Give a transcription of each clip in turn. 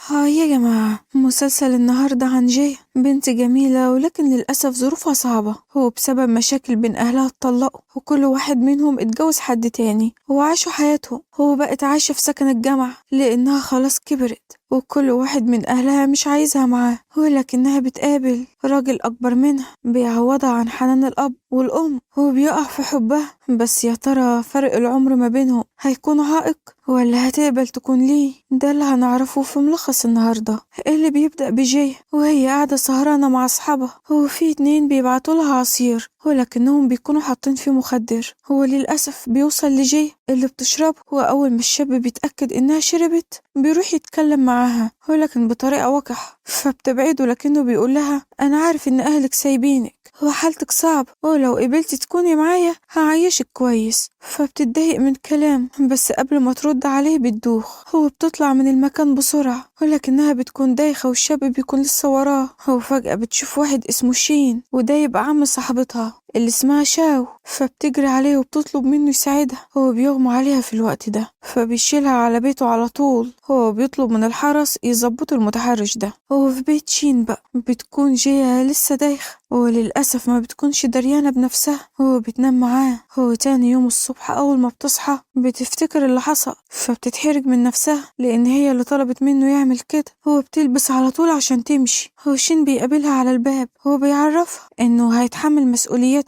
هاي يا جماعة، مسلسل النهاردة عن جي بنت جميلة، ولكن للأسف ظروفها صعبة. هو بسبب مشاكل بين أهلها اتطلقوا، وكل واحد منهم اتجوز حد تاني وعاشوا حياتهم. هو بقت عايشة في سكن الجامعة لأنها خلاص كبرت، وكل واحد من أهلها مش عايزها معاه. ولكنها بتقابل راجل أكبر منها بيعوضها عن حنان الأب والأم، هو بيقع في حبها. بس يا ترى فرق العمر ما بينهم هيكون عائق ولا هتقبل تكون ليه؟ ده اللي هنعرفه في ملخص النهاردة، اللي بيبدأ بجي وهي قاعدة سهرانة مع أصحابها. هو في اتنين بيبعتولها عصير، ولكنهم بيكونوا حاطين فيه مخدر. هو للأسف بيوصل لجي اللي بتشربه، وأول ما الشاب بيتأكد إنها شربت بيروح يتكلم معاها، ولكن بطريقة وقح، فبتبعده. لكنه بيقول لها أنا عارف إن أهلك سايبينك وحالتك صعب، ولو قبلتي تكوني معايا هعيشك كويس. فبتتضايق من كلام، بس قبل ما ترد عليه بتدوخ. هو بتطلع من المكان بسرعة، ولكنها بتكون دايخة والشاب بيكون لسه وراه. هو فجأة بتشوف واحد اسمه شين، وده يبقى عم صاحبتها اللي اسمها شاو، فبتجري عليه وبتطلب منه يساعدها. هو بيغمى عليها في الوقت ده، فبيشيلها على بيته على طول. هو بيطلب من الحرس يظبطوا المتحرش ده. هو في بيت شين بقى بتكون جيا لسه دايخة، وللأسف ما بتكونش دريانة بنفسها. هو بتنام معاه. هو تاني يوم الصبح أول ما بتصحى بتفتكر اللي حصل، فبتتحرج من نفسها لأن هي اللي طلبت منه يعمل كده. هو بتلبس على طول عشان تمشي. هو شين بيقابلها على الباب، هو بيعرفها إنه هيتحمل مسؤوليتها،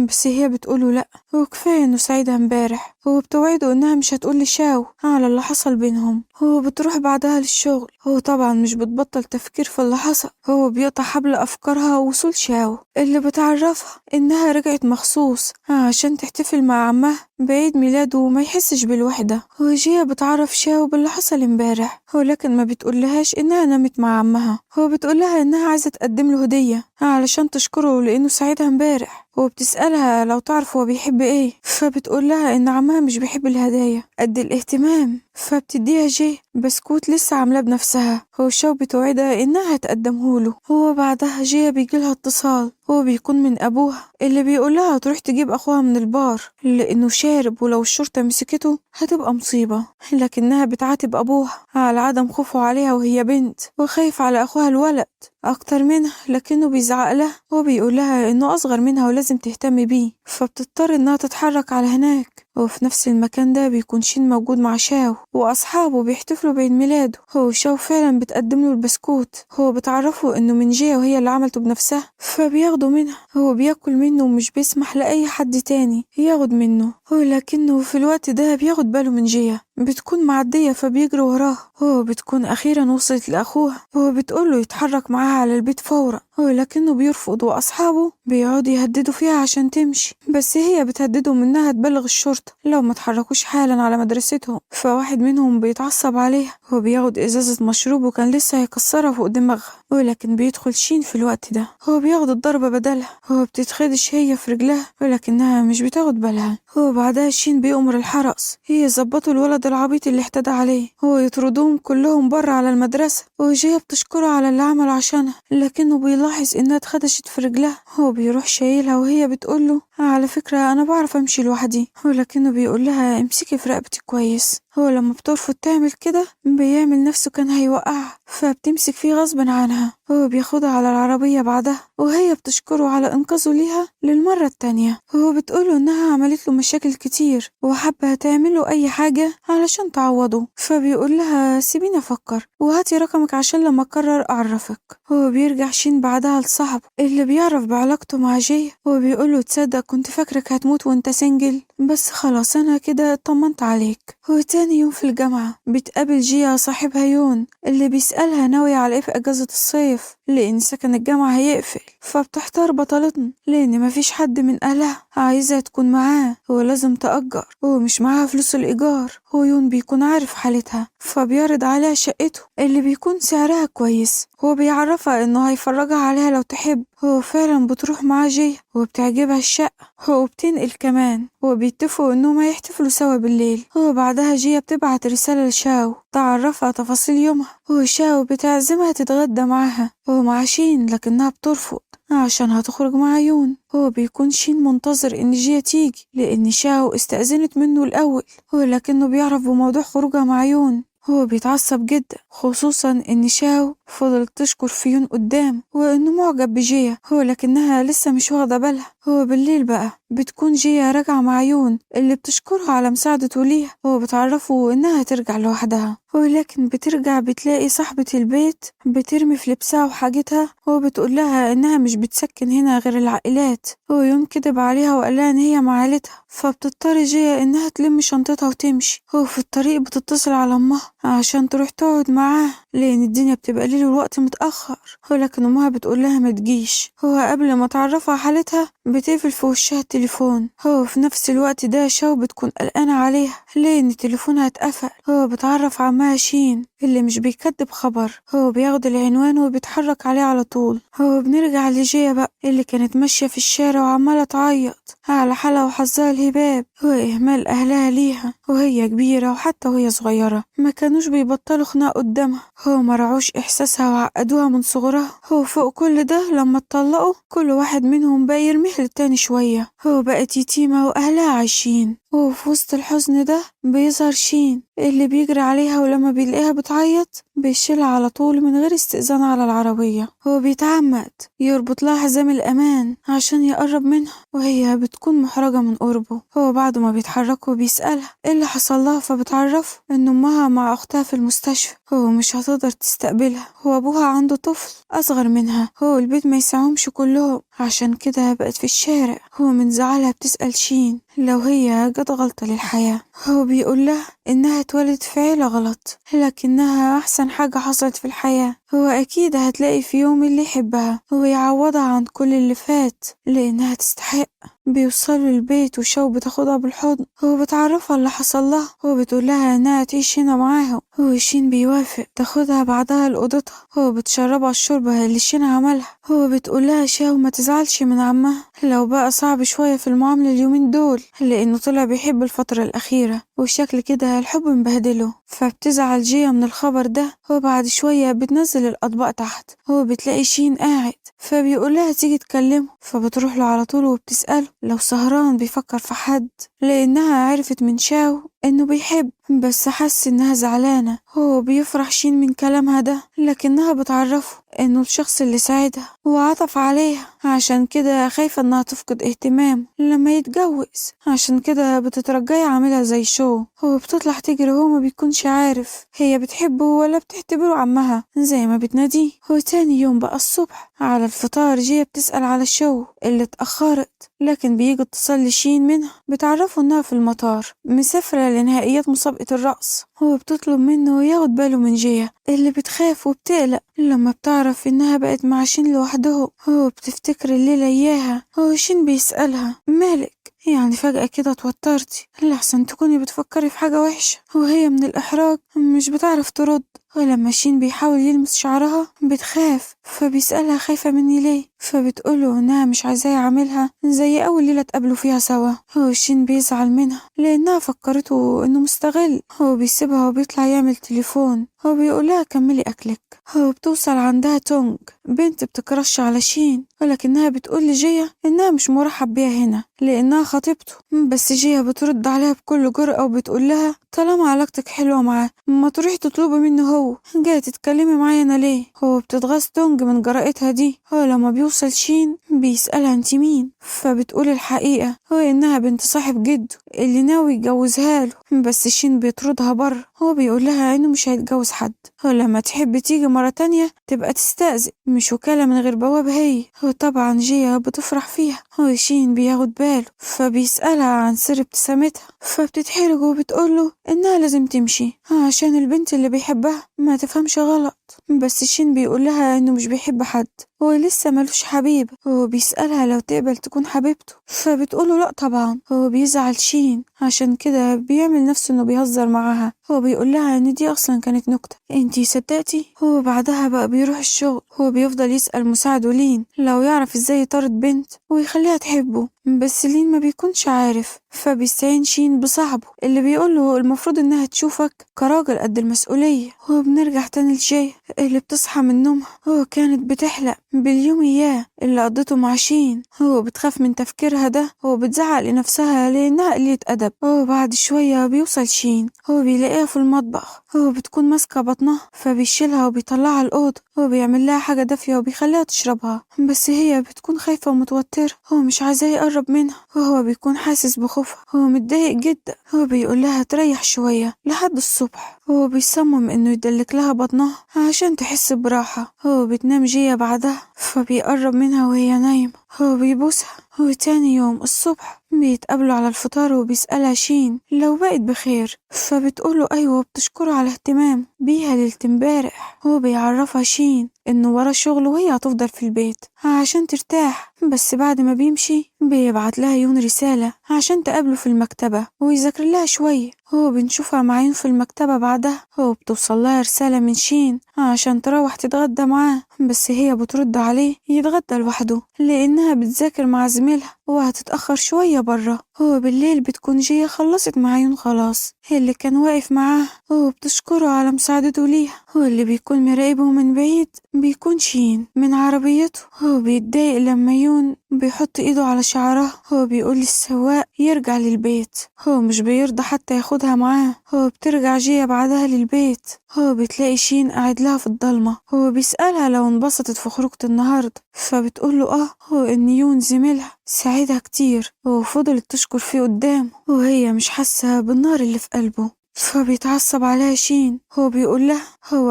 بس هي بتقوله لأ، هو كفاية إنه ساعدها امبارح. هو بتوعده إنها مش هتقول لشاو على اللي حصل بينهم. هو بتروح بعدها للشغل. هو طبعا مش بتبطل تفكير في اللي حصل. هو بيقطع حبل أفكارها وصول شاو اللي بتعرفها إنها رجعت مخصوص عشان تحتفل مع عمها بعيد ميلاده وما يحسش بالوحدة. وجيا بتعرف شاو باللي حصل امبارح، ولكن ما بتقولهاش إنها نامت مع عمها. هو بتقولها إنها عايزة تقدم له هدية علشان تشكره لأنه ساعدها امبارح. وبتسألها لو تعرف هو بيحب ايه، فبتقولها إن عمها مش بيحب الهدايا قد الاهتمام. فبتديها جي بسكوت لسه عاملاه بنفسها. هو شاو بتوعدها إنها هتقدمهوله. هو بعدها جيا بيجيلها اتصال، هو بيكون من أبوها اللي بيقولها تروح تجيب أخوها من البار لأنه شارب، ولو الشرطة مسكته هتبقى مصيبة. لكنها بتعاتب أبوها على عدم خوفه عليها وهي بنت، وخايف على أخوها الولد أكتر منها، لكنه بيزعق لها وبيقول لها إنه أصغر منها ولازم تهتم بيه. فبتضطر إنها تتحرك على هناك. وفي نفس المكان ده بيكون شين موجود مع شاو وأصحابه بيحتفلوا بعيد ميلاده. هو شاو فعلا بتقدم له البسكوت. هو بتعرفه إنه من جيا وهي اللي عملته بنفسها، فبياخده منها. هو بياكل منه ومش بيسمح لأي حد تاني ياخد منه. هو لكنه في الوقت ده بياخد باله من جيا بتكون معدية، فبيجري وراها. هو بتكون أخيرا وصلت لأخوها، هو بتقوله يتحرك معاها على البيت فورا، هو لكنه بيرفض. وأصحابه بيقعدوا يهددوا فيها عشان تمشي، بس هي بتهددهم إنها تبلغ الشرطة لو ما تحركوش حالا على مدرستهم. فواحد منهم بيتعصب عليها، هو بياخد إزازة مشروب وكان لسه هيكسرها فوق دماغها، ولكن بيدخل شين في الوقت ده. هو بياخد الضربة بدلها. هو بتتخدش هي في رجلها ولكنها مش بتاخد بالها. هو بعدها شين بيأمر الحرس يظبطوا الولد العبيط اللي احتدى عليه، هو يطردوهم كلهم بره على المدرسة. وجيه بتشكره على اللي عمل عشانها، لكنه بيلاحظ إنها اتخدشت في رجلها. هو بيروح شايلها وهي بتقوله على فكرة أنا بعرف أمشي لوحدي، ولكنه بيقول لها امسكي في رقبتي كويس. هو لما بترفض تعمل كده بيعمل نفسه كان هيوقعها، فبتمسك فيه غصب عنها. هو بياخدها على العربية بعدها، وهي بتشكره على إنقاذه ليها للمرة التانية. هو بتقوله إنها عملت له مشاكل كتير وحابة تعمله أي حاجة علشان تعوضه. فبيقول لها سيبيني أفكر وهاتي رقمك عشان لما أقرر أعرفك. هو بيرجع شين بعدها لصاحبه اللي بيعرف بعلاقته مع جي، هو بيقوله تصدق كنت فاكرك هتموت وانت سنجل، بس خلاص أنا كده اطمنت عليك. هو تاني يوم في الجامعة بتقابل جيا صاحبها يون اللي بيسألها ناوية على ايه في أجازة الصيف لأن سكن الجامعة هيقفل. فبتحتار بطلتنا لأن مفيش حد من أهلها عايزة تكون معاه، هو لازم تأجر ومش معاها فلوس الإيجار. هو يون بيكون عارف حالتها فبيعرض عليها شقته اللي بيكون سعرها كويس. هو بيعرفها إنه هيفرجها عليها لو تحب. هو فعلا بتروح معاه جيا وبتعجبها الشقة، هو بتنقل كمان، وبيتفقوا إنهم هيحتفلوا سوا بالليل. هو بعدها جيا بتبعت رسالة لشاو تعرفها تفاصيل يومها. هو شاو بتعزمها تتغدى معاها هو مع شين، لكنها بترفض عشان هتخرج مع عيون. هو بيكون شين منتظر إن جيا تيجي لأن شاو استأذنت منه الأول، هو لكنه بيعرف بموضوع خروجها مع عيون. هو بيتعصب جدا، خصوصا ان شاو فضلت تشكر فيون قدام وانه معجب بجيا، هو لكنها لسه مش واخدة بالها. هو بالليل بقى بتكون جيا راجعة مع يون اللي بتشكرها على مساعدته ليها، هو بتعرفه انها ترجع لوحدها، ولكن بترجع بتلاقي صاحبة البيت بترمي في لبسها وحاجتها، وبتقول لها انها مش بتسكن هنا غير العائلات، ويون كدب عليها وقال لها ان هي مع عيلتها، فبتضطر جيا انها تلم شنطتها وتمشي. هو في الطريق بتتصل على امها عشان تروح تقعد معاه لان الدنيا بتبقى ليل والوقت متأخر، ولكن امها بتقول لها ما تجيش. هو قبل ما تعرفها حالتها بتقفل في وشها التليفون. هو في نفس الوقت ده شاو بتكون قلقانة عليها لان تليفونها اتقفل. هو بتعرف عمها شين اللي مش بيكدب خبر، هو بياخد العنوان وبيتحرك عليه على طول. هو بنرجع لجيا بقى اللي كانت ماشية في الشارع وعمالة تعيط على حالها وحظها الهباب وإهمال أهلها ليها وهي كبيرة، وحتى وهي صغيرة ما كانوش بيبطلوا خناق قدامها. هو مرعوش إحساسها وعقدوها من صغرها. هو فوق كل ده لما اتطلقوا كل واحد منهم بقى يرميه للتاني شوية، هو بقت يتيمة وأهلها عايشين. وفي وسط الحزن ده بيظهر شين اللي بيجري عليها، ولما بيلاقيها بتعيط بيشيلها على طول من غير استئذان على العربية. هو بيتعمد يربط لها حزام الأمان عشان يقرب منها وهي بتكون محرجة من قربه. هو بعد ما بيتحركوا بيسألها ايه اللي حصل لها، فبتعرفه ان امها مع اختها في المستشفى، هو مش هتقدر تستقبلها، هو ابوها عنده طفل اصغر منها، هو البيت ما يسعهمش كلهم عشان كده بقت في الشارع. هو من زعلها بتسأل شين لو هي جت غلطة للحياة، هو بيقول لها إنها اتولدت في عيلة غلط لكنها أحسن حاجة حصلت في الحياة، هو أكيد هتلاقي في يوم اللي يحبها ويعوضها عن كل اللي فات لأنها تستحق. بيوصلوا البيت وشو بتاخدها بالحضن، هو بتعرفها اللي حصل لها، هو بتقول لها انها تعيش هنا معاهم، هو شين بيوافق تاخدها بعدها لأوضتها، هو بتشربها الشوربة اللي شين عملها، هو بتقول لها شاو ما تزعلش من عمها لو بقى صعب شوية في المعاملة اليومين دول لأنه طلع بيحب الفترة الأخيرة والشكل كده الحب مبهدله. فبتزعل جيا من الخبر ده. هو بعد شوية بتنزل الأطباق تحت، هو بتلاقي شين قاعد فبيقولها تيجي تكلمه، فبتروح له على طول وبتسأله لو سهران بيفكر في حد لأنها عرفت من شاو إنه بيحب، بس حس إنها زعلانة. هو بيفرح شين من كلامها ده لكنها بتعرفه إنه الشخص اللي ساعدها وعطف عليها عشان كده خايفة إنها تفقد اهتمام لما يتجوز، عشان كده بتترجاه يعملها زي شو. هو بتطلع تجري وهو ما بيكونش عارف هي بتحبه ولا بتعتبره عمها زي ما بتناديه. هو تاني يوم بقى الصبح على الفطار جيا بتسأل على شو اللي اتأخرت، لكن بيجي اتصال لشين منها بتعرفه إنها في المطار مسافرة لنهائيات مسابقة الرقص. هو بتطلب منه ياخد باله من جيا اللي بتخاف وبتقلق لما بتعرف إنها بقت مع شين لوحده. هو بتفتكر الليلة إياها. هو شين بيسألها مالك، يعني فجأة كده اتوترتي، لحسن تكوني بتفكري في حاجة وحشة، وهي من الإحراج مش بتعرف ترد. ولما شين بيحاول يلمس شعرها بتخاف، فبيسألها خايفة مني ليه، فبتقوله إنها مش عايزاه يعملها زي أول ليلة اتقابلوا فيها سوا. هو شين بيزعل منها لأنها فكرته إنه مستغل. هو بيسيبها وبيطلع يعمل تليفون. هو بيقولها كملي أكلك. هو بتوصل عندها تونج بنت بتكرش على شين، ولكنها بتقول لجيا إنها مش مرحب بيها هنا لأنها خطيبته، بس جيا بترد عليها بكل جرأة وبتقول لها طالما علاقتك حلوة معاه ما تروحي تطلبي منه، هو جاية تتكلمي معايا أنا ليه. هو بتتغاظ تونج من جرأتها دي. هو لما بيوصل شين بيسألها انت مين، فبتقول الحقيقة هو إنها بنت صاحب جده اللي ناوي يتجوزها له، بس شين بيطردها بره. هو بيقول لها إنه مش هيتجوز حد، هو لما تحب تيجي مرة تانية تبقى تستأذن، مش وكالة من غير بواب هي. هو طبعا جيا بتفرح فيها. هو شين بياخد باله فبيسألها عن سر ابتسامتها، فبتتحرج وبتقوله إنها لازم تمشي عشان البنت اللي بيحبها ما تفهمش غلط، بس شين بيقول لها إنه مش بيحب حد، هو لسه ملوش حبيب. هو بيسألها لو تقبل تكون حبيبته، فبتقوله لأ طبعا. هو بيزعل شين عشان كده بيعمل نفسه إنه بيهزر معاها. هو بيقول لها إن دي أصلا كانت نكتة، انتي صدقتي. هو بعدها بقى بيروح الشغل. هو بيفضل يسأل مساعده لين لو يعرف ازاي يطارد بنت ويخليها تحبه، بس لين ما بيكونش عارف، فبيستعين شين بصاحبه اللي بيقوله المفروض إنها تشوفك كراجل قد المسؤولية. وبنرجع تاني لجاي اللي بتصحى من نومها كانت بتحلق باليوم إياه اللي قضته مع شين. بتخاف من تفكيرها ده وبتزعق لنفسها لأنها قليلة أدب. بعد شوية بيوصل شين بيلاقيها في المطبخ بتكون ماسكة بطنها، فبيشيلها وبيطلعها الأوضة وبيعمل لها حاجة دافية وبيخليها تشربها، بس هي بتكون خايفة ومتوترة. مش عايزاه يقرب منها وهو بيكون حاسس بخوفها. متضايق جدا. بيقول لها تريح شوية لحد الصبح. بيصمم إنه يدلك لها بطنها عشان تحس براحة. بتنام جيا بعدها، فبيقرب منها وهي نايمة بيبوسها. وتاني يوم الصبح بيتقابلوا على الفطار وبيسألها شين لو بقت بخير، فبتقوله أيوة وبتشكره على اهتمام بيها ليلة امبارح. بيعرفها شين إنه ورا شغل وهي هتفضل في البيت عشان ترتاح. بس بعد ما بيمشي بيبعت لها يون رسالة عشان تقابله في المكتبة ويذاكر لها شوية. بنشوفها مع يون في المكتبة بعدها بتوصل لها رسالة من شين عشان تروح تتغدى معاه، بس هي بترد عليه يتغدى لوحده لأنها بتذاكر مع زميلها وهتتأخر شوية برا. بالليل بتكون جيا خلصت مع يون خلاص اللي كان واقف معاه بتشكره على مساعدته ليها. اللي بيكون مراقبه من بعيد بيكون شين من عربيته. بيتضايق لما يون بيحط ايده على شعرها. بيقول للسواق يرجع للبيت. مش بيرضى حتى ياخدها معاه. بترجع جيا بعدها للبيت. بتلاقي شين قاعد لها في الضلمة. بيسألها لو انبسطت في خروجة النهاردة، فبتقوله ان يون زميلها ساعدها كتير وفضلت تشكر فيه قدامه وهي مش حاسة بالنار اللي في قلبه. فبيتعصب عليها شين. بيقول لها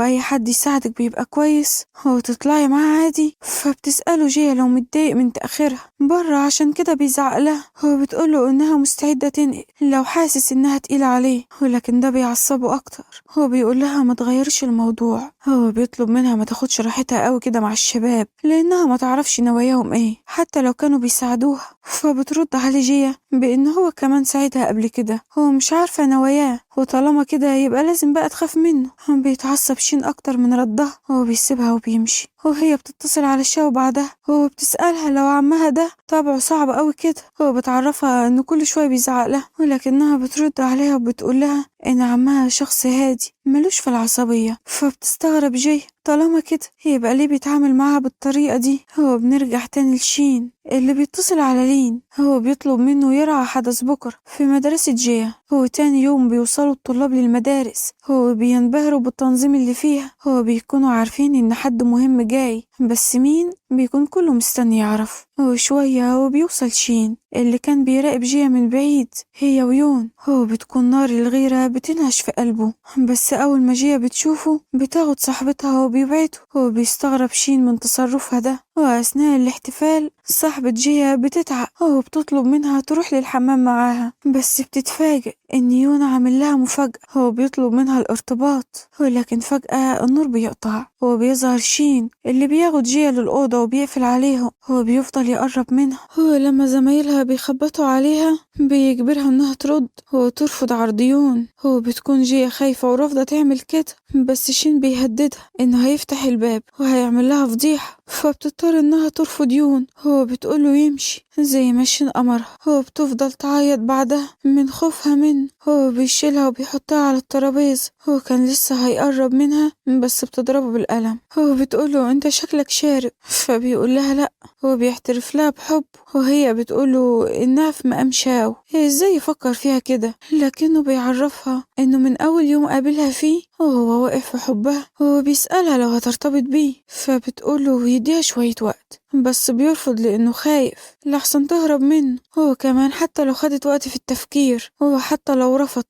أي حد يساعدك بيبقى كويس تطلعي معاه عادي. فبتسأله جيا لو متضايق من تأخيرها برا عشان كده بيزعق لها. بتقوله إنها مستعدة تنقل لو حاسس إنها تقيلة عليه، ولكن ده بيعصبه أكتر. بيقول لها ما تغيرش الموضوع. بيطلب منها ما تاخدش راحتها قوي كده مع الشباب لأنها ما تعرفش نواياهم ايه حتى لو كانوا بيساعدوها. فبترد على جيا بإن هو كمان ساعدها قبل كده، مش عارفة نواياه وطالما كده يبقى لازم بقى تخاف منه. بيتعصب شين أكتر من ردها بيسيبها وبيمشي. وهي بتتصل على الشاو بعدها بتسألها لو عمها ده طبعه صعب قوي كده. بتعرفها إنه كل شوية بيزعق لها، ولكنها بترد عليها وبتقول لها إن عمها شخص هادي ملوش في العصبية. فبتستغرب جي طالما كده يبقى ليه بيتعامل معاها بالطريقة دي. بنرجع تاني لشين اللي بيتصل على لين. بيطلب منه يرعى حدث بكرة في مدرسة جيا. تاني يوم بيوصلوا الطلاب للمدارس بينبهروا بالتنظيم اللي فيها. بيكونوا عارفين إن حد مهم جاي، بس مين بيكون كله مستني يعرف. شوية وبيوصل شين اللي كان بيراقب جيا من بعيد هي ويون. بتكون نار الغيرة بتنهش في قلبه، بس أول ما جيا بتشوفه بتاخد صاحبتها وبيبعته. بيستغرب شين من تصرفها ده. وأثناء الاحتفال صاحبة جيا بتتعب وبتطلب منها تروح للحمام معاها، بس بتتفاجئ إن يون عامل لها مفاجأة بيطلب منها الارتباط. لكن فجأة النور بيقطع وبيظهر شين اللي بياخد جيا للأوضة وبيقفل عليهم. بيفضل يقرب منها. لما زمايلها بيخبطوا عليها بيجبرها إنها ترد وترفض عرض يون. بتكون جيا خايفة ورافضة تعمل كده، بس شين بيهددها إنه هيفتح الباب وهيعمل لها فضيحة. فبتضطر إنها ترفض يون. بتقوله يمشي زي ما شين أمرها. بتفضل تعيط بعدها من خوفها منه. بيشيلها وبيحطها على الترابيزة. كان لسه هيقرب منها بس بتضربه بالقلم. بتقوله انت شكلك شارب، فبيقول لها لأ. بيحترف لها بحب وهي بتقوله إنها في مقام شاو. ازاي يفكر فيها كده؟ لكنه بيعرفها إنه من أول يوم قابلها فيه وهو واقف في حبها. بيسألها لو هترتبط بيه، فبتقوله يديها شوية وقت، بس بيرفض لأنه خايف لحسن تهرب منه. كمان حتى لو خدت وقت في التفكير حتى لو رفض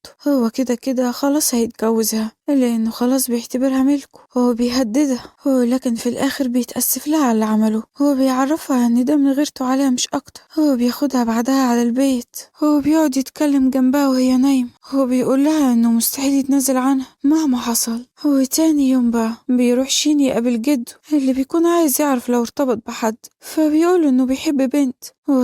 كده كده خلاص هيتجوزها لأنه خلاص بيعتبرها ملكه. بيهددها لكن في الآخر بيتأسف لها على اللي عمله. بيعرفها إن ده من غيرته عليها مش أكتر. بياخدها بعدها على البيت. بيقعد يتكلم جنبها وهي نايمة. بيقول لها إنه مستحيل يتنازل عنها مهما حصل. تاني يوم بقى بيروح شين يقابل جده اللي بيكون عايز يعرف لو ارتبط بحد، فبيقول إنه بيحب بنت.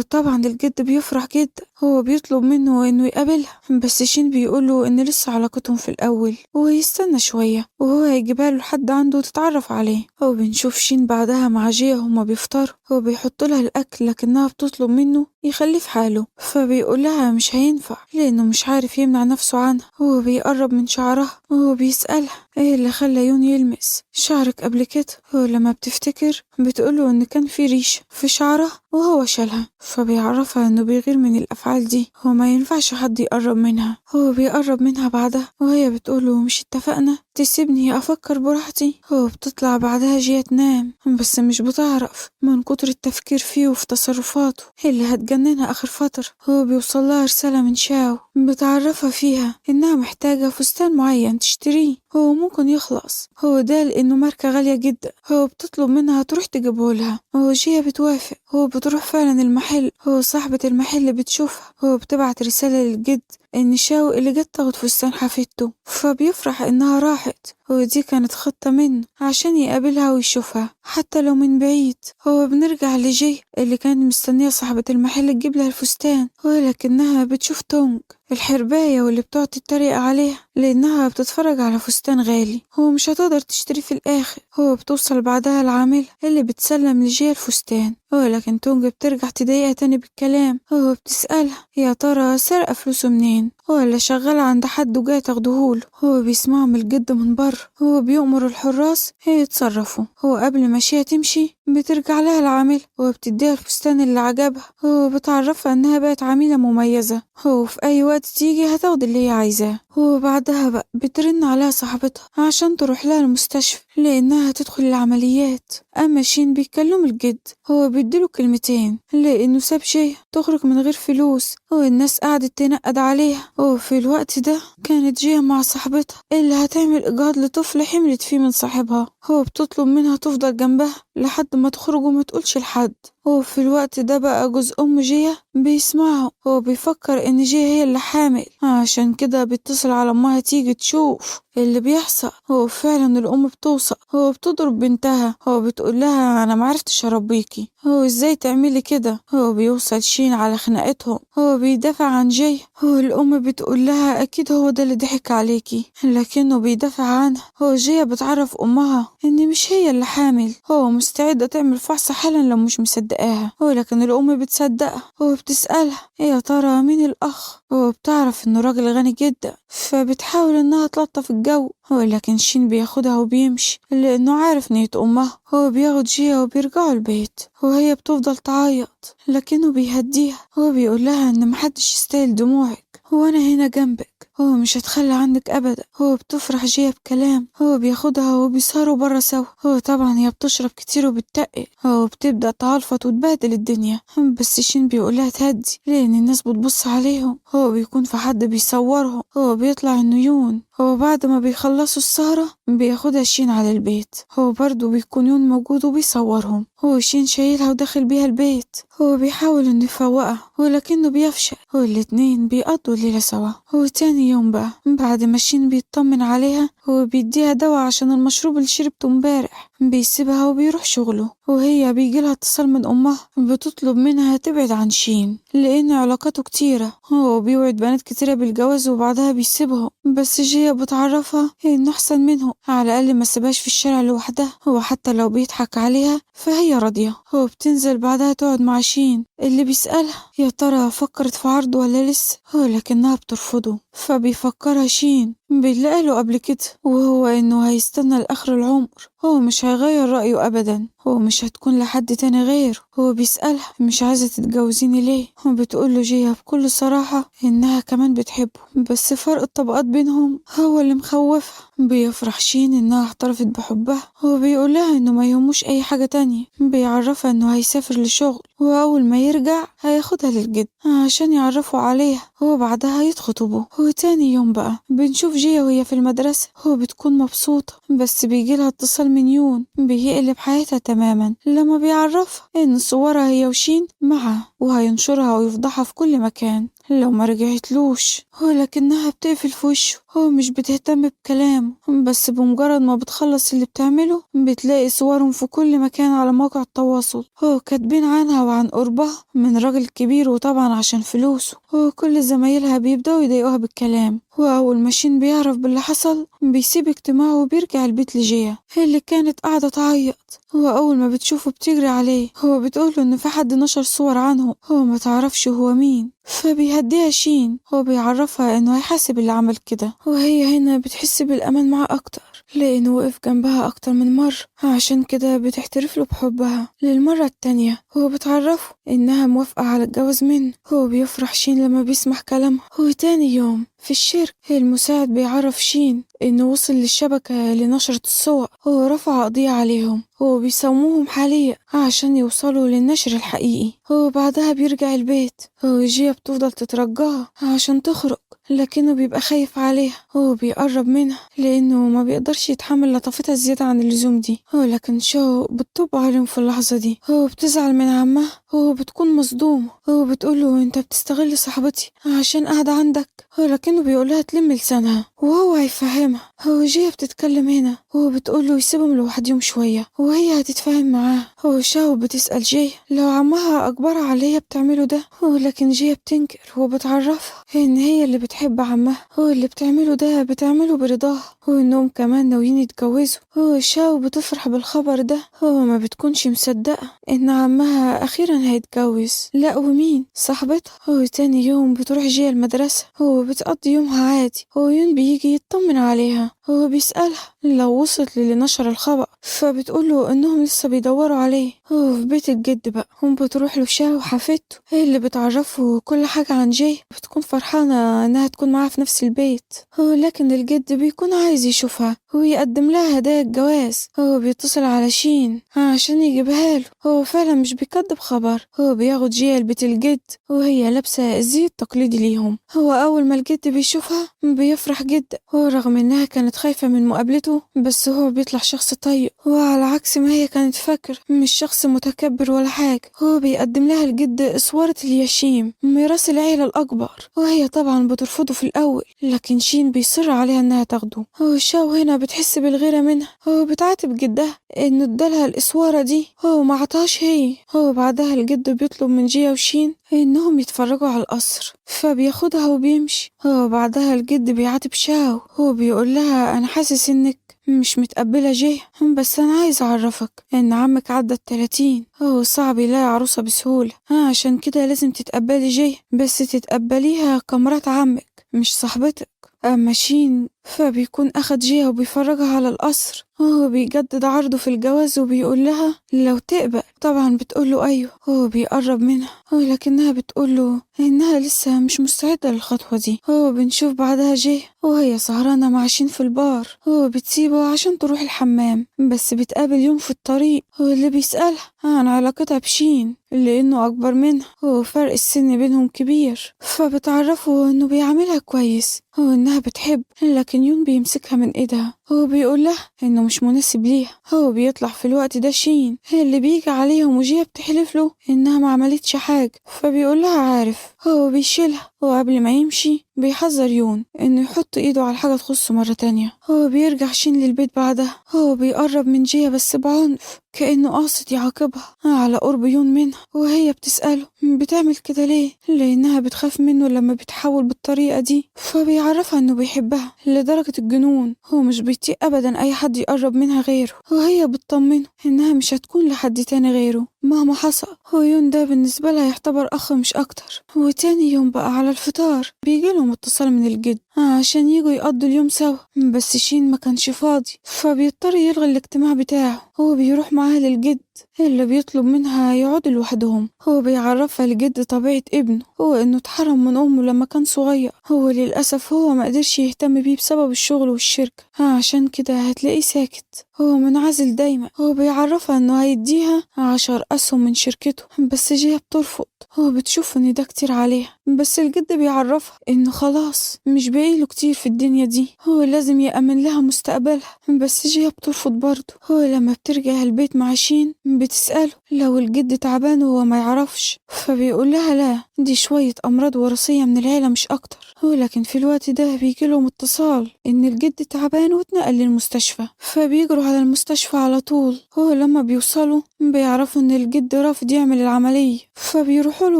طبعا الجد بيفرح جدا. بيطلب منه إنه يقابلها، بس شين بيقوله إن لسه علاقتهم في الأول ويستنى شوية وهو هيجيبها له لحد عنده وتتعرف عليه. بنشوف شين بعدها مع جيا هما بيفطروا. بيحط لها الأكل لكنها بتطلب منه يخليه في حاله. فبيقولها مش هينفع لأنه مش عارف يمنع نفسه عنها. هو بيقرب من شعرها وهو بيسألها ايه اللي خلى يون يلمس شعرك قبل كده. هو لما بتفتكر بتقوله ان كان في ريشة في شعرها وهو شالها. فبيعرفها انه بيغير من الافعال دي، هو ما ينفعش حد يقرب منها. هو بيقرب منها بعدها وهي بتقوله مش اتفقنا تسيبني افكر براحتي. هو بتطلع بعدها جيا تنام بس مش بتعرف من كتر التفكير فيه وفي تصرفاته اللي هتجننها اخر فترة. هو بيوصلها رسالة من شاو بتعرفها فيها انها محتاجة فستان معين تشتريه، هو ممكن يخلص. هو ده لانه ماركة غالية جدا. هو بتطلب منها تروح تجيبهولها. هو جيا بتوافق. هو بتروح فعلا المحل. هو صاحبة المحل بتشوفها. هو بتبعت رسالة للجد ان شاو اللي جت تاخد فستان حفيدته، فبيفرح انها راحت. ودي كانت خطة منه عشان يقابلها ويشوفها حتى لو من بعيد. هو بنرجع لجي اللي كانت مستنية صاحبة المحل تجيب لها الفستان، ولكنها بتشوف تونج الحرباية واللي بتقعد تتريق عليها لأنها بتتفرج على فستان غالي. هو مش هتقدر تشتري في الآخر. هو بتوصل بعدها العاملة اللي بتسلم لجي الفستان، ولكن تونج بترجع تضايقها تاني بالكلام. هو بتسألها يا ترى سرقة فلوسه منين ولا شغال عند حد وجاي تاخدهوله. هو بيسمعه من الجد من بره. هو بيؤمر الحراس يتصرفوا. هو قبل ما شيا تمشي بترجع لها العاملة وبتديها الفستان اللي عجبها. هو بتعرفها انها بقت عميلة مميزة، هو في اي وقت تيجي هتاخد اللي هي عايزاه. هو بعدها بقى بترن عليها صاحبتها عشان تروح لها المستشفى لانها تدخل العمليات. اما شين بيكلم الجد. هو بيديله كلمتين لانه ساب شيء تخرج من غير فلوس والناس قعدت تنقد عليها. وفي الوقت ده كانت جيا مع صاحبتها اللي هتعمل اجهاض لطفل حملت فيه من صاحبها. هو بتطلب منها تفضل جنبها لحد ما تخرج وما تقولش لحد. هو في الوقت ده بقى جوز ام جيا بيسمعه. هو بيفكر ان جيا هي اللي حامل، عشان كده بيتصل على امها تيجي تشوف اللي بيحصل. هو فعلا الام بتوصل. هو بتضرب بنتها. هو بتقول لها انا معرفتش اربيكي، هو ازاي تعملي كده. هو بيوصل شين على خناقتهم. هو بيدافع عن جيا. هو الام بتقول لها اكيد هو ده اللي ضحك عليكي، لكنه بيدافع عنها. هو جيا بتعرف امها ان مش هي اللي حامل. هو مستعدة تعمل فحص حالا لو مش مصدقاها. هو لكن الام بتصدقها. هو بتسألها يا ترى مين الاخ. هو بتعرف انه راجل غني جدا فبتحاول انها تلطف الجو. هو لكن شين بياخدها وبيمشي لانه عارف نية امها. هو بياخد جيا وبيرجعوا البيت وهي بتفضل تعيط لكنه بيهديها. هو بيقول لها ان محدش يستاهل دموعك وانا هنا جنبك، هو مش هتخلى عنك ابدا. هو بتفرح جيا بكلام. هو بياخدها وبيسهروا برا سوا. هو طبعا هي بتشرب كتير وبتتقل. هو بتبدأ تعلفط وتبهدل الدنيا بس شين بيقولها تهدي لان الناس بتبص عليهم. هو بيكون في حد بيصورهم. هو بيطلع انه يون. هو بعد ما بيخلصوا السهرة بياخدها شين على البيت. هو برضو بيكون يون موجود وبيصورهم. هو شين شايلها وداخل بيها البيت. هو بيحاول انه يفوقها ولكنه بيفشل. هو الاتنين بيقضوا الليلة سوا. هو تاني يوم بقى بعد ما شين بيطمن عليها هو بيديها دواء عشان المشروب اللي شربته امبارح. بيسيبها وبيروح شغله وهي بيجيلها اتصال من امها بتطلب منها تبعد عن شين لان علاقاته كتيرة. هو بيوعد بنات كتيرة بالجواز وبعدها بيسيبهم. بس جيا بتعرفها انه احسن منهم، على الاقل ما سيبهاش في الشارع لوحدها. هو حتى لو بيضحك عليها فهي راضية. هو بتنزل بعدها تقعد مع شين اللي بيسألها يا ترى فكرت في عرضه ولا لسه. هو لكنها بترفضه. فبيفكرها شين باللي قاله قبل كده وهو انه هيستنى لاخر العمر. هو مش هيغير رأيه ابدا. هو مش هتكون لحد تاني غيره. هو بيسألها مش عايزة تتجوزيني ليه. هو بتقوله جيا بكل صراحة انها كمان بتحبه بس فرق الطبقات بينهم هو اللي مخوفها. بيفرح شين انها اعترفت بحبها. هو بيقولها انه ما يهموش اي حاجة تانية. بيعرفها انه هيسافر لشغل واول ما يرجع هياخدها للجد عشان يعرفوا عليها وبعدها يتخطبوا. هو تاني يوم بقى بنشوف جيا وهي في المدرسة. هو بتكون مبسوطة بس بيجيلها اتصال من يون بيقلب حياتها تماما لما بيعرفها ان صورها هي وشين معها وهينشرها ويفضحها في كل مكان. لو ما رجعتلوش، ولكنها بتقفل في وشه. هو مش بتهتم بكلامه، بس بمجرد ما بتخلص اللي بتعمله بتلاقي صورهم في كل مكان على مواقع التواصل. هو كاتبين عنها وعن قربها من راجل كبير، وطبعا عشان فلوسه هو كل زمايلها بيبدأوا يضايقوها بالكلام. وأول ما شين بيعرف باللي حصل بيسيب اجتماعه وبيرجع البيت لجيا اللي كانت قاعدة تعيط. هو أول ما بتشوفه بتجري عليه. هو بتقوله إن في حد نشر صور عنه، هو ما تعرفش هو مين، فبيهديها شين. هو بيعرفها إنه هيحاسب اللي عمل كده، وهي هنا بتحس بالأمان معاه أكتر لأنه وقف جنبها أكتر من مرة. عشان كده بتعترف له بحبها للمرة التانية. هو بتعرفه إنها موافقة على الجواز منه. هو بيفرح شين لما بيسمع كلامها. هو تاني يوم في الشركة المساعد بيعرف شين إنه وصل للشبكة اللي نشرت الصور. هو رفع قضية عليهم، هو بيساوموهم حاليا عشان يوصلوا للنشر الحقيقي. هو بعدها بيرجع البيت. هو جيا بتفضل تترجاها عشان تخرج، لكنه بيبقى خايف عليها. هو بيقرب منها لأنه ما بيقدرش يتحمل لطافتها الزيادة عن اللزوم دي. هو لكن شو بتطب عليهم في اللحظة دي. هو بتزعل من عمها. هو بتكون مصدومة. هو بتقوله انت بتستغل صاحبتي عشان قاعدة عندك. هو لكنه بيقولها تلم لسانها وهو هيفهمها. هو جيا بتتكلم هنا. هو بتقوله يسيبهم لوحدهم شوية وهي هتتفاهم معاه. هو شاو بتسأل جيا لو عمها أجبرها على اللي هي بتعمله ده. هو لكن جيا بتنكر وبتعرفها ان هي اللي بتحب عمها. هو اللي بتعمله ده بتعمله برضاها، وانهم كمان ناويين يتجوزوا. هو شاو بتفرح بالخبر ده. هو ما بتكونش مصدقة ان عمها اخيرا هيتجوز. لا ومين؟ صاحبتها. هو تاني يوم بتروح جيا المدرسة. هو بتقضي يومها عادي. هو يون بيجي يطمن عليها. هو بيسألها لو وصلت للي نشر الخبر، فبتقوله انهم لسه بيدوروا عليه. هو في بيت الجد بقى. هم بتروح له شاو وحفيدته هي اللي بتعرفه كل حاجة عن جي. بتكون فرحانة انها تكون معاه في نفس البيت. هو لكن الجد بيكون عايز يشوفها ويقدم لها هدايا الجواز. هو بيتصل على شين عشان يجيبها له. هو فعلا مش بيكدب خبر. هو بياخد جيا لبيت الجد وهي لابسة الزي التقليدي ليهم. هو أول ما الجد بيشوفها بيفرح جدا. هو رغم إنها كانت خايفة من مقابلته، بس هو بيطلع شخص طيب. هو على عكس ما هي كانت فاكر، مش شخص متكبر ولا حاجة. هو بيقدم لها الجد اسوارة اليشيم ميراث العيلة الأكبر، وهي طبعا بترفضه في الأول، لكن شين بيصر عليها إنها تاخده. هو شاو هنا بتحس بالغيرة منها. هو بتعاتب جدها إنه ادالها الاسوارة دي. هو ما عطاش هي. هو بعدها الجد بيطلب من جيا وشين إنهم يتفرجوا على القصر، فبياخدها وبيمشي. هو بعدها الجد بيعاتب شاو. هو بيقول لها أنا حاسس إنك مش متقبلة جيه، بس أنا عايز أعرفك إن عمك عدى ال30. هو صعب يلاقي عروسة بسهولة، عشان كده لازم تتقبلي جيه، بس تتقبليها كمرات عمك مش صاحبتك. أما شين فبيكون أخد جيه وبيفرجها على القصر. هو بيجدد عرضه في الجواز وبيقول لها لو تقبل. طبعا بتقوله أيوه. هو بيقرب منها ولكنها بتقوله إنها لسه مش مستعدة للخطوة دي. هو بنشوف بعدها جيه وهي سهرانة مع شين في البار. هو بتسيبه عشان تروح الحمام، بس بتقابل يوم في الطريق هو اللي بيسألها عن علاقتها بشين لأنه أكبر منها. هو فرق السن بينهم كبير، فبتعرفه إنه بيعاملها كويس وإنها بتحب، لكن يون بيمسكها من إيدها. هو بيقول لها إنه مش مناسب ليها. هو بيطلع في الوقت ده شين اللي بيجي عليهم وجيا بتحلف له إنها ما عملتش حاجة، فبيقول لها عارف. هو بيشيلها وقبل ما يمشي بيحذر يون إنه يحط إيده على حاجة تخصه مرة تانية. هو بيرجع شين للبيت بعدها. هو بيقرب من جيا بس بعنف كأنه قاصد يعاقبها على قرب يون منها، وهي بتسأله بتعمل كده ليه؟ لأنها بتخاف منه لما بيتحول بالطريقة دي. فبيعرفها إنه بيحبها لدرجة الجنون. هو مش بيطيق أبدا أي حد يقرب منها غيره، وهي بتطمنه إنها مش هتكون لحد تاني غيره مهما حصل. هو يون ده بالنسبة لها يعتبر أخ مش أكتر. وتاني يوم بقى على الفطار بيجيلهم اتصال من الجد عشان يجوا يقضوا اليوم سوا، بس شين ما كانش فاضي فبيضطر يلغي الاجتماع بتاعه. هو بيروح معاه للجد اللي بيطلب منها يقعدوا لوحدهم. هو بيعرفها لجد طبيعة ابنه، هو انه اتحرم من امه لما كان صغير. هو للأسف هو ما قدرش يهتم بيه بسبب الشغل والشركة، عشان كده هتلاقيه ساكت. هو منعزل دايما. هو بيعرفها انه هيديها 10 أسهم من شركته، بس جيا بترفض. هو بتشوف إن ده كتير عليها، بس الجد بيعرفها إنه خلاص مش باقيله كتير في الدنيا دي، هو لازم يأمن لها مستقبلها. بس جيا بترفض برضه. هو لما بترجع البيت مع شين بتسأله لو الجد تعبان وهو ما يعرفش، فبيقول لها لا، دي شوية أمراض وراثية من العيلة مش أكتر. هو لكن في الوقت ده بيجيلهم اتصال إن الجد تعبان واتنقل للمستشفى، فبيجروا على المستشفى على طول. هو لما بيوصلوا بيعرفوا إن الجد رافض يعمل العملية، فبيروحوا له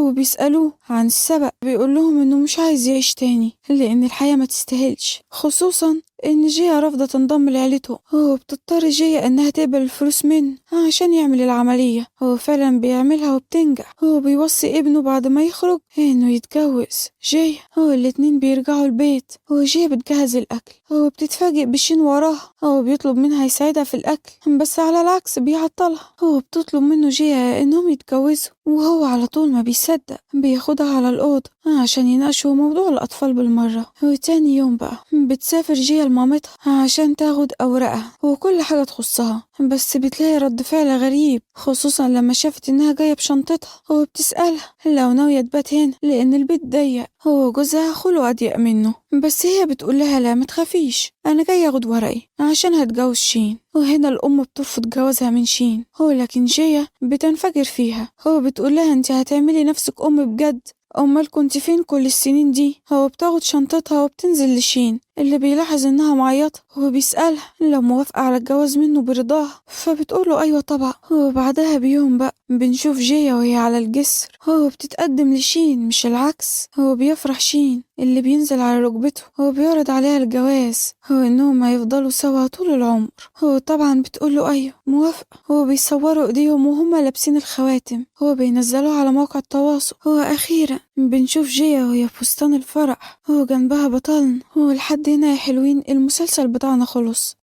وبيسألوه عن السبب. بيقول لهم إنه مش عايز يعيش تاني لأن الحياة ما تستاهلش، خصوصا إن جيا رافضة تنضم لعيلته. هو بتضطر جيا إنها تقبل الفلوس منه عشان يعمل العملية. هو فعلا بيعملها وبتنجح. هو بيوصي ابنه بعد ما يخرج إنه يتجوز جيا. هو الاتنين بيرجعوا البيت وجيا بتجهز الأكل. هو بتتفاجئ بشين وراها. هو بيطلب منها يساعدها في الأكل، بس على العكس بيعطلها. هو بتطلب منه جيا إنهم يتجوزوا، وهو على طول ما بيصدق. بياخدها على الأوضة عشان يناقشوا موضوع الأطفال بالمرة. وتاني يوم بقى بتسافر جيا لمامتها عشان تاخد أوراقها وكل حاجة تخصها، بس بتلاقي رد فعل غريب، خصوصا لما شافت إنها جاية بشنطتها. هو بتسألها لو ناوية تبات هنا لأن البيت ضيق. هو جوزها خلقه أضيق منه، بس هي بتقول لها لا ما تخافيش، أنا جاية أخد ورقي عشان هتجوز شين. وهنا الأم بترفض جوازها من شين. هو لكن جيا بتنفجر فيها. هو بتقول لها انت هتعملي نفسك أم بجد؟ أمال كنت فين كل السنين دي؟ هو بتاخد شنطتها وبتنزل لشين اللي بيلاحظ إنها معيطة. هو بيسألها لو موافقة على الجواز منه برضاها، فبتقوله أيوة طبعا. هو بعدها بيوم بقى بنشوف جيا وهي على الجسر. هو بتتقدم لشين مش العكس. هو بيفرح شين اللي بينزل على ركبته. هو بيعرض عليها الجواز، هو إنهم هيفضلوا سوا طول العمر. هو طبعا بتقوله أيوة موافقة. هو بيصوروا إيديهم وهما لابسين الخواتم. هو بينزلوها على موقع التواصل. هو أخيرا بنشوف جيا وهي في فستان الفرح. هو جنبها بطلنا. هو لحد هنا يا حلوين المسلسل بتاعنا خلص.